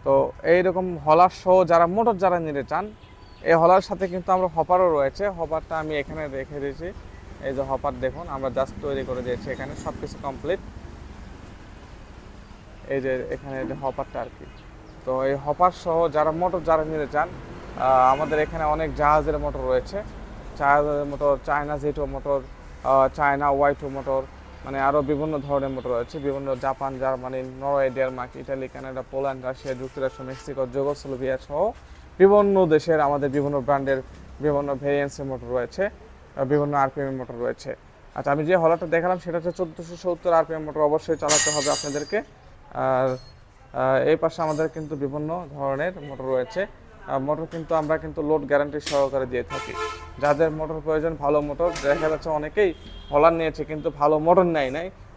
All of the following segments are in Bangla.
তো এইরকম হলার সহ যারা মোটর যারা নিতে চান, এই হলার সাথে কিন্তু আমরা হপারও রয়েছে। হপারটা আমি এখানে রেখে দিয়েছি, এই যে হপার দেখুন, আমরা জাস্ট তৈরি করে দিয়েছি, এখানে সব কিছু কমপ্লিট। এই যে এখানে যে হপারটা আর কি। তো এই হপার সহ যারা মোটর যারা নিতে চান, আমাদের এখানে অনেক জাহাজের মোটর রয়েছে। জাহাজের motor, China Z2 motor, China Y2 motor, মানে আরও বিভিন্ন ধরনের মোটর রয়েছে। বিভিন্ন Japan, Germany, Norway, Denmark, Italy, Canada, Poland, Russia, যুক্তরাষ্ট্র, মেক্সিকো, যুগোস্লোভিয়া সহ বিভিন্ন দেশের আমাদের বিভিন্ন ব্র্যান্ডের বিভিন্ন ভেরিয়েন্সের মোটর রয়েছে, বিভিন্ন আরপিএম মোটর রয়েছে। আচ্ছা, আমি যে হলারটা দেখালাম সেটা হচ্ছে 1470 আরপিএম মোটর, অবশ্যই চালাতে হবে আপনাদেরকে। আর এই পাশে আমাদের কিন্তু বিভিন্ন ধরনের মোটর রয়েছে। মোটর কিন্তু আমরা কিন্তু লোড গ্যারান্টি সহকারে দিয়ে থাকি। যাদের মোটর প্রয়োজন, ভালো মোটর, দেখা যাচ্ছে অনেকেই হলার নিয়েছে কিন্তু ভালো মোটর নাই,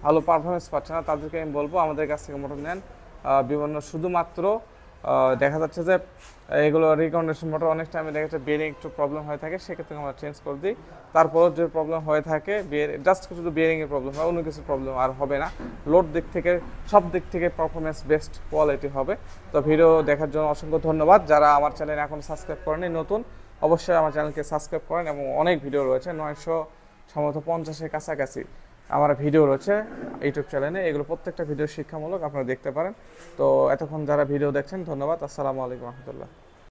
ভালো পারফরমেন্স পাচ্ছে না, তাদেরকে আমি বলবো আমাদের কাছ থেকে মোটর নেন। বিভিন্ন শুধুমাত্র দেখা যাচ্ছে যে এগুলো রিকন্ডিশন মোটর অনেক টাইমে দেখা যাচ্ছে বিয়ারিং একটু প্রবলেম হয়ে থাকে, সেক্ষেত্রে আমরা চেঞ্জ করে দিই। তারপরও যে প্রবলেম হয়ে থাকে জাস্ট শুধু বিয়ারিংয়ের প্রবলেম হয়, অন্য কিছু প্রবলেম আর হবে না। লোড দিক থেকে সব দিক থেকে পারফরমেন্স বেস্ট কোয়ালিটি হবে। তো ভিডিও দেখার জন্য অসংখ্য ধন্যবাদ। যারা আমার চ্যানেল এখন সাবস্ক্রাইব করেনি, নতুন, অবশ্যই আমার চ্যানেলকে সাবস্ক্রাইব করেন। এবং অনেক ভিডিও রয়েছে, 950-এর কাছাকাছি আমার ভিডিও রয়েছে ইউটিউব চ্যানেলে। এগুলো প্রত্যেকটা ভিডিও শিক্ষামূলক, আপনারা দেখতে পারেন। তো এতক্ষণ যারা ভিডিও দেখছেন ধন্যবাদ। আসসালামু আলাইকুম রহমতুল্লাহ।